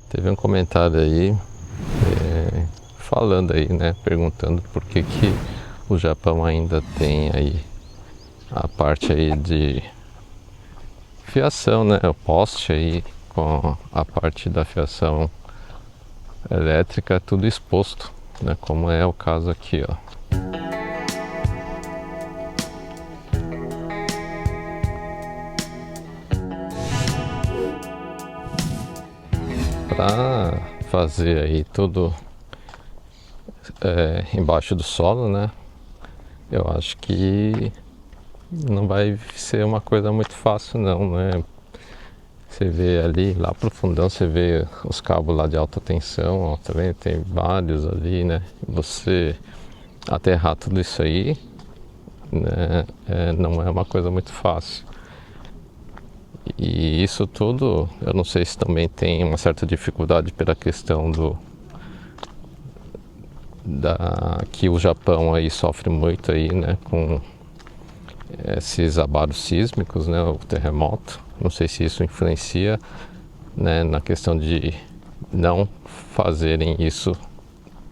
Teve um comentário aí falando aí, né, perguntando por que o Japão ainda tem aí a parte aí de fiação, né, o poste aí com a parte da fiação elétrica tudo exposto, né, como é o caso aqui, ó. Para fazer aí tudo embaixo do solo, né? Eu acho que não vai ser uma coisa muito fácil não, né? Você vê ali, lá pro fundão, você vê os cabos lá de alta tensão, ó, tá vendo? Tem vários ali, né? Você aterrar tudo isso aí, né? Não é uma coisa muito fácil. E isso tudo, eu não sei se também tem uma certa dificuldade pela questão que o Japão aí sofre muito aí, né, com esses abalos sísmicos, né, o terremoto. Não sei se isso influencia, né, na questão de não fazerem isso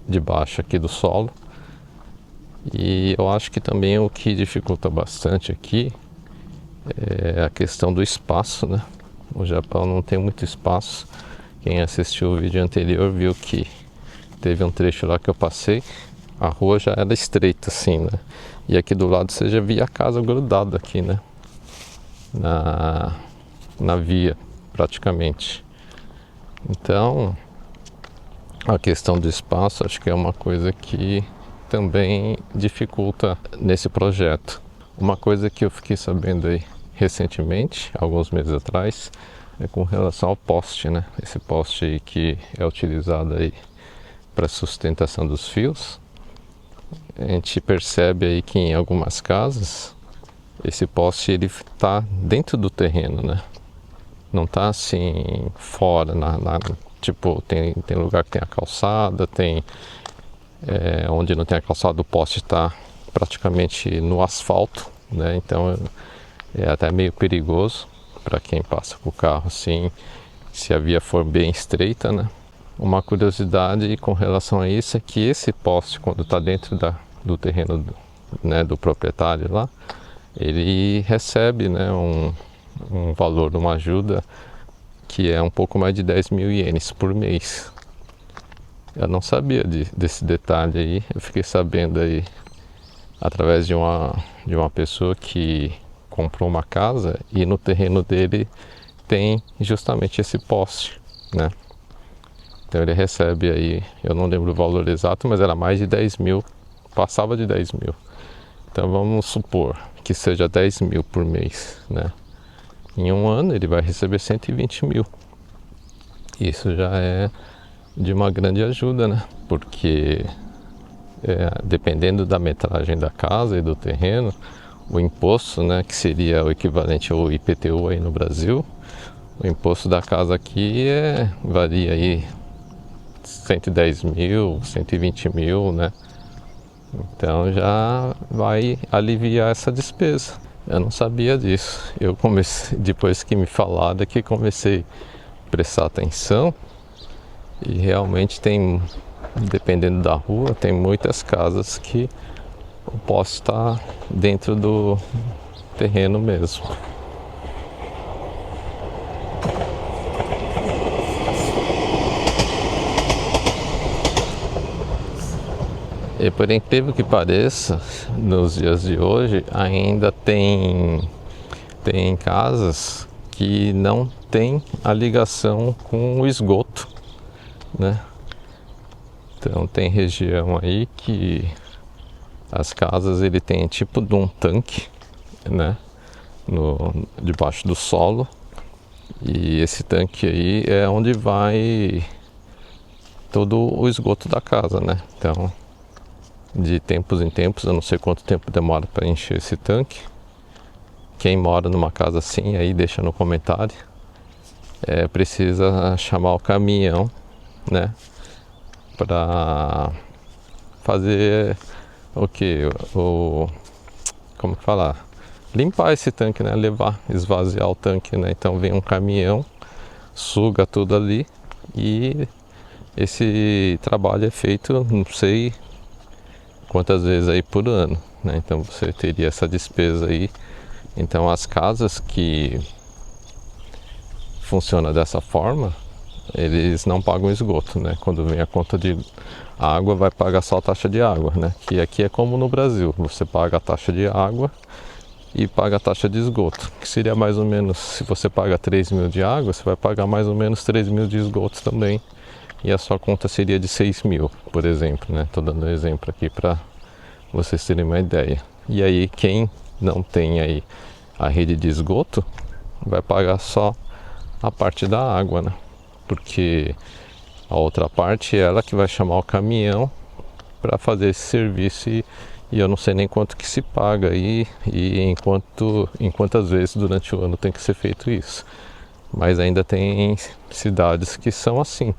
debaixo aqui do solo. E eu acho que também o que dificulta bastante aqui é a questão do espaço, né? O Japão não tem muito espaço. Quem assistiu o vídeo anterior viu que teve um trecho lá que eu passei, a rua já era estreita assim, né? E aqui do lado você já via a casa grudada aqui, né? Na via, praticamente. Então, a questão do espaço acho que é uma coisa que também dificulta nesse projeto. Uma coisa que eu fiquei sabendo aí recentemente, alguns meses atrás, é com relação ao poste, né? Esse poste aí que é utilizado aí para sustentação dos fios. A gente percebe aí que em algumas casas esse poste ele está dentro do terreno, né? Não está assim fora, tipo tem lugar que tem a calçada, tem onde não tem a calçada o poste está praticamente no asfalto, né? Então é até meio perigoso para quem passa com o carro assim, se a via for bem estreita, né? Uma curiosidade com relação a isso é que esse poste, quando está dentro do terreno né, do proprietário lá, ele recebe, né, um valor, uma ajuda que é um pouco mais de 10.000 ienes por mês. Eu não sabia desse detalhe aí, eu fiquei sabendo aí através de uma pessoa que comprou uma casa e no terreno dele tem justamente esse poste, né? Então ele recebe aí, eu não lembro o valor exato, mas era mais de 10.000, passava de 10.000. Então vamos supor que seja 10.000 por mês, né? Em um ano ele vai receber 120.000. Isso já é de uma grande ajuda, né? Porque dependendo da metragem da casa e do terreno, o imposto, né, que seria o equivalente ao IPTU aí no Brasil, o imposto da casa aqui varia aí 110.000, 120.000, né? Então já vai aliviar essa despesa. Eu não sabia disso. Eu comecei, depois que me falaram, que comecei a prestar atenção e realmente tem, dependendo da rua, tem muitas casas que o poste está dentro do terreno mesmo. E por incrível que pareça, nos dias de hoje ainda tem casas que não tem a ligação com o esgoto, né? Então tem região aí que as casas ele tem tipo de um tanque, né? Debaixo do solo, e esse tanque aí é onde vai todo o esgoto da casa, né? Então de tempos em tempos, eu não sei quanto tempo demora para encher esse tanque. Quem mora numa casa assim, aí deixa no comentário. Precisa chamar o caminhão, né? Para fazer o que? Como que falar? Limpar esse tanque, né? Esvaziar o tanque, né? Então vem um caminhão, suga tudo ali e esse trabalho é feito não sei quantas vezes aí por ano, né? Então você teria essa despesa aí. Então as casas que funcionam dessa forma, eles não pagam esgoto, né? Quando vem a conta de água, vai pagar só a taxa de água, né? Que aqui é como no Brasil, você paga a taxa de água e paga a taxa de esgoto, que seria mais ou menos, se você paga 3 mil de água, você vai pagar mais ou menos 3 mil de esgoto também, e a sua conta seria de 6 mil, por exemplo, né? Tô dando um exemplo aqui para vocês terem uma ideia. E aí quem não tem aí a rede de esgoto vai pagar só a parte da água, né? Porque a outra parte é ela que vai chamar o caminhão para fazer esse serviço e eu não sei nem quanto que se paga aí e em quantas vezes durante o ano tem que ser feito isso. Mas ainda tem cidades que são assim.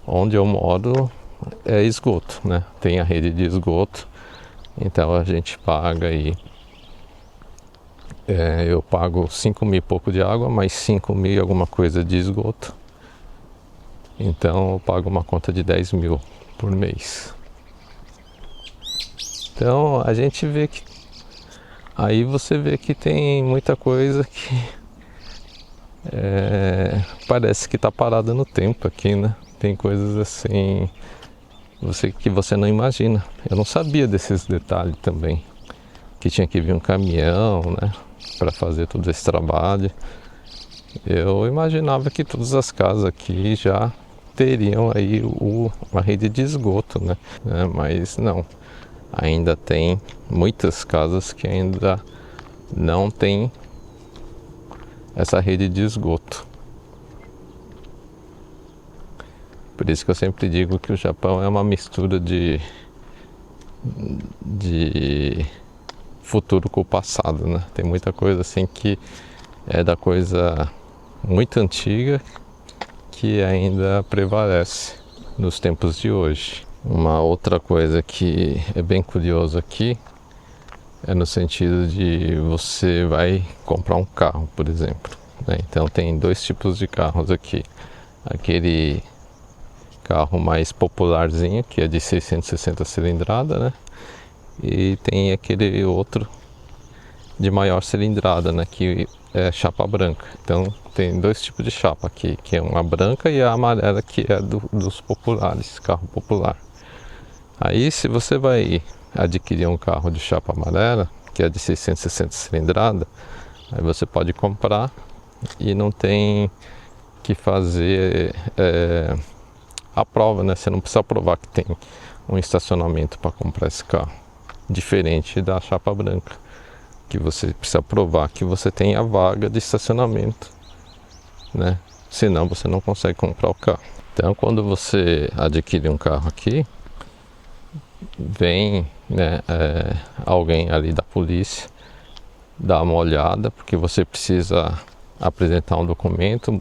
Onde eu moro é esgoto, né? Tem a rede de esgoto, então a gente paga aí. Eu pago 5 mil e pouco de água, mais 5 mil e alguma coisa de esgoto. Então eu pago uma conta de 10 mil por mês. Então a gente vê que. Aí você vê que tem muita coisa que parece que está parada no tempo aqui, né? Tem coisas assim que você não imagina. Eu não sabia desses detalhes também. Que tinha que vir um caminhão, né? Para fazer todo esse trabalho. Eu imaginava que todas as casas aqui já teriam aí uma rede de esgoto, né? Mas não. Ainda tem muitas casas que ainda não tem essa rede de esgoto. Por isso que eu sempre digo que o Japão é uma mistura de futuro com o passado, né? Tem muita coisa assim que é da coisa muito antiga que ainda prevalece nos tempos de hoje. Uma outra coisa que é bem curioso aqui é no sentido de você vai comprar um carro, por exemplo, né? Então tem dois tipos de carros aqui. Aquele carro mais popularzinho, que é de 660 cilindrada, né? E tem aquele outro de maior cilindrada, né? Que é chapa branca. Então tem dois tipos de chapa aqui, que é uma branca e a amarela, que é dos populares, carro popular. Aí se você vai adquirir um carro de chapa amarela, que é de 660 cilindrada, aí você pode comprar e não tem que fazer a prova, né? Você não precisa provar que tem um estacionamento para comprar esse carro, diferente da chapa branca, que você precisa provar que você tem a vaga de estacionamento, né? Senão você não consegue comprar o carro. Então quando você adquire um carro aqui, vem, né, alguém ali da polícia dar uma olhada, porque você precisa apresentar um documento,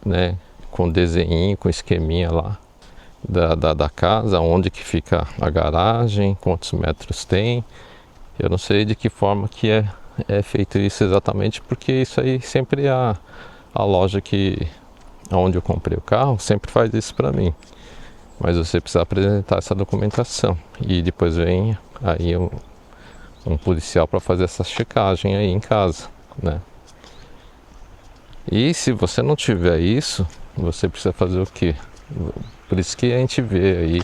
né, com desenho, com esqueminha lá da casa, onde que fica a garagem, quantos metros tem. Eu não sei de que forma que é feito isso exatamente, porque isso aí sempre a loja onde eu comprei o carro sempre faz isso para mim. Mas você precisa apresentar essa documentação e depois vem aí um policial para fazer essa checagem aí em casa, né? E se você não tiver isso, você precisa fazer o quê? Por isso que a gente vê aí,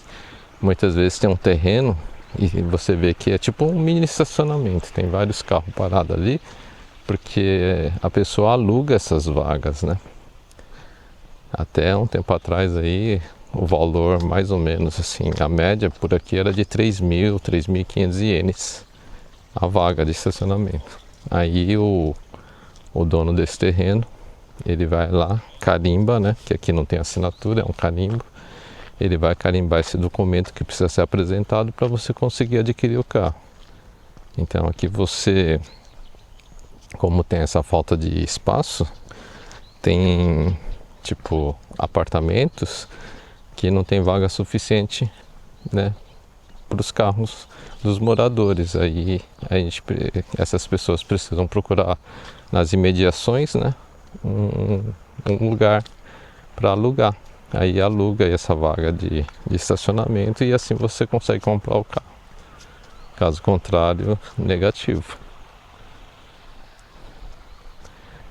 muitas vezes tem um terreno e você vê que é tipo um mini estacionamento, tem vários carros parados ali, porque a pessoa aluga essas vagas, né? Até um tempo atrás aí, o valor mais ou menos assim, a média por aqui era de 3.000, 3.500 ienes a vaga de estacionamento. Aí o dono desse terreno, ele vai lá, carimba, né? Que aqui não tem assinatura, é um carimbo. Ele vai carimbar esse documento que precisa ser apresentado para você conseguir adquirir o carro. Então aqui você, como tem essa falta de espaço, tem tipo apartamentos que não tem vaga suficiente, né, para os carros dos moradores. Aí essas pessoas precisam procurar nas imediações, né, um lugar para alugar. aí aluga essa vaga de estacionamento e assim você consegue comprar o carro. Caso contrário, negativo.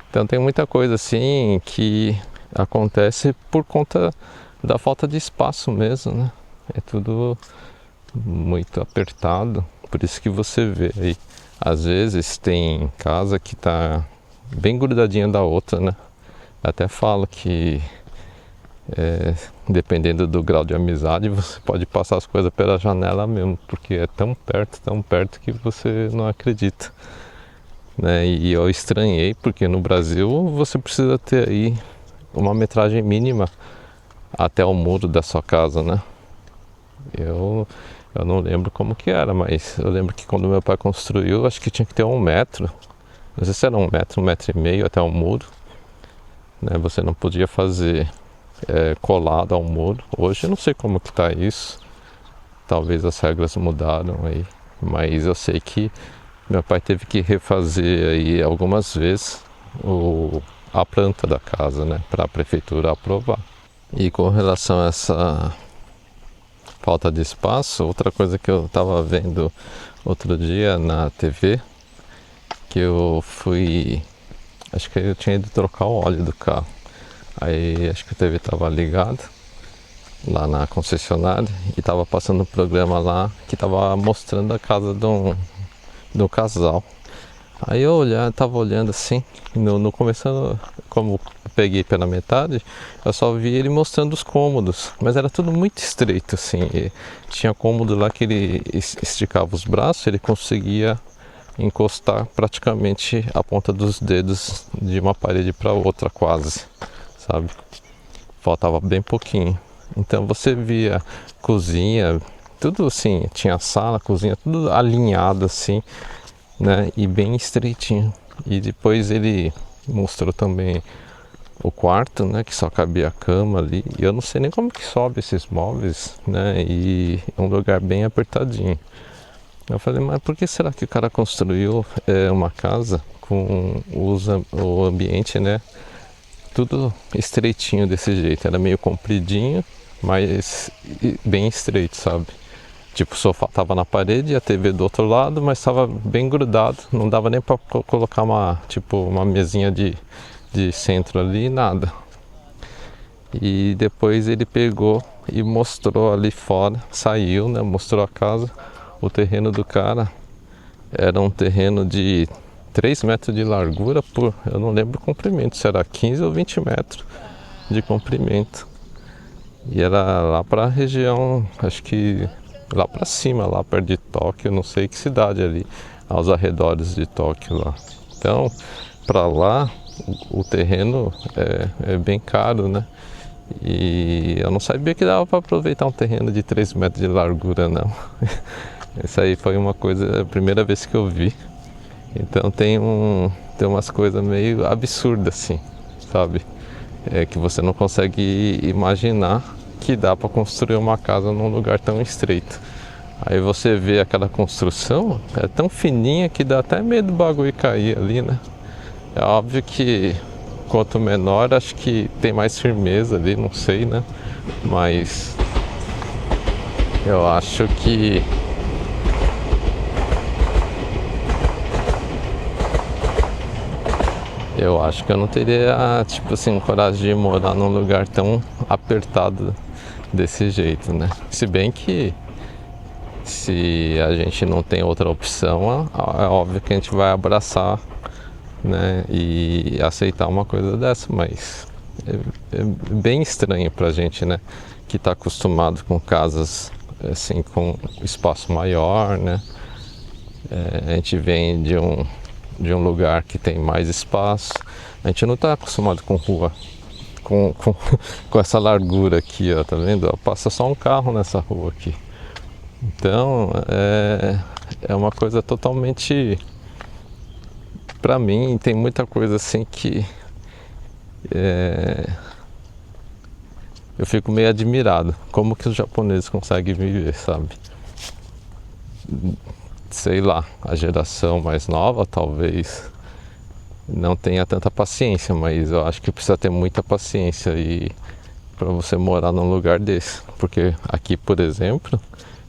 Então tem muita coisa assim que acontece por conta da falta de espaço mesmo, né? É tudo muito apertado, por isso que você vê aí, às vezes tem casa que tá bem grudadinha da outra, né? Até falo que dependendo do grau de amizade, você pode passar as coisas pela janela mesmo, porque é tão perto que você não acredita, né? E eu estranhei, porque no Brasil você precisa ter aí uma metragem mínima até o muro da sua casa, né? Eu não lembro como que era, mas eu lembro que quando meu pai construiu, acho que tinha que ter 1 metro. Não sei se era 1 metro e meio até o muro, né? Você não podia fazer colado ao muro. Hoje eu não sei como que tá isso. Talvez as regras mudaram aí. Mas eu sei que meu pai teve que refazer aí algumas vezes a planta da casa, né? Para a prefeitura aprovar. E com relação a essa falta de espaço, outra coisa que eu estava vendo outro dia na TV, que eu fui, acho que eu tinha ido trocar o óleo do carro, aí acho que a TV estava ligada lá na concessionária e estava passando um programa lá que estava mostrando a casa de um casal. Aí eu tava olhando assim, no começo, como eu peguei pela metade, eu só vi ele mostrando os cômodos, mas era tudo muito estreito assim. E tinha cômodo lá que ele esticava os braços, ele conseguia encostar praticamente a ponta dos dedos de uma parede para outra quase, sabe? Faltava bem pouquinho. Então você via cozinha, tudo assim, tinha sala, cozinha, tudo alinhado assim, né? E bem estreitinho. E depois ele mostrou também o quarto, né? Que só cabia a cama ali. E eu não sei nem como que sobe esses móveis, né? E é um lugar bem apertadinho. Eu falei, mas por que será que o cara construiu uma casa com o ambiente, né? Tudo estreitinho desse jeito. Era meio compridinho, mas bem estreito, sabe? Tipo, o sofá tava na parede e a TV do outro lado, mas estava bem grudado. Não dava nem para colocar uma mesinha de centro ali, nada. E depois ele pegou e mostrou ali fora, saiu, né? Mostrou a casa. O terreno do cara era um terreno de 3 metros de largura por, eu não lembro o comprimento, se era 15 ou 20 metros de comprimento. E era lá para a região, acho que lá para cima, lá perto de Tóquio, não sei que cidade ali, aos arredores de Tóquio lá. Então, para lá, o terreno é bem caro, né? E eu não sabia que dava para aproveitar um terreno de 3 metros de largura, não. Essa aí foi uma coisa, a primeira vez que eu vi. Então tem umas coisas meio absurdas assim, sabe? Que você não consegue imaginar que dá para construir uma casa num lugar tão estreito. Aí você vê aquela construção, é tão fininha que dá até medo do bagulho cair ali, né? É óbvio que quanto menor, acho que tem mais firmeza ali, não sei, né? Mas eu acho que eu não teria, tipo assim, coragem de morar num lugar tão apertado desse jeito, né? Se bem que se a gente não tem outra opção, é óbvio que a gente vai abraçar, né? E aceitar uma coisa dessa, mas é bem estranho pra gente, né? Que tá acostumado com casas assim, com espaço maior, né? A gente vem de um lugar que tem mais espaço. A gente não está acostumado com rua com essa largura aqui, ó, tá vendo? Passa só um carro nessa rua aqui. Então é uma coisa totalmente, para mim tem muita coisa assim que eu fico meio admirado como que os japoneses conseguem viver, sabe? Sei lá, a geração mais nova talvez não tenha tanta paciência, mas eu acho que precisa ter muita paciência e para você morar num lugar desse, porque aqui, por exemplo,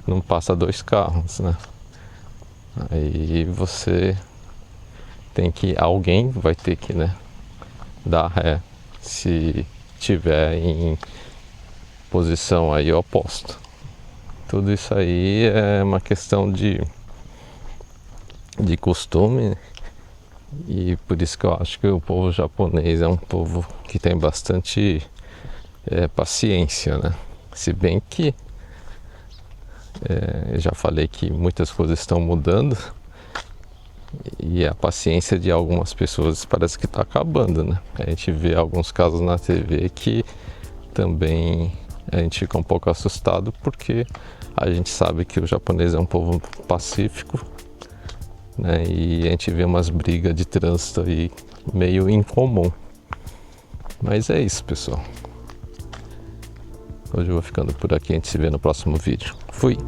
não passa 2 carros, né? Aí você tem que, alguém vai ter que, né, dar ré se tiver em posição aí oposta. Tudo isso aí é uma questão de costume, e por isso que eu acho que o povo japonês é um povo que tem bastante paciência, né? Se bem que eu já falei que muitas coisas estão mudando e a paciência de algumas pessoas parece que está acabando, né? A gente vê alguns casos na TV que também a gente fica um pouco assustado, porque a gente sabe que o japonês é um povo pacífico, né? E a gente vê umas brigas de trânsito aí meio incomum. Mas é isso, pessoal. Hoje eu vou ficando por aqui, a gente se vê no próximo vídeo. Fui!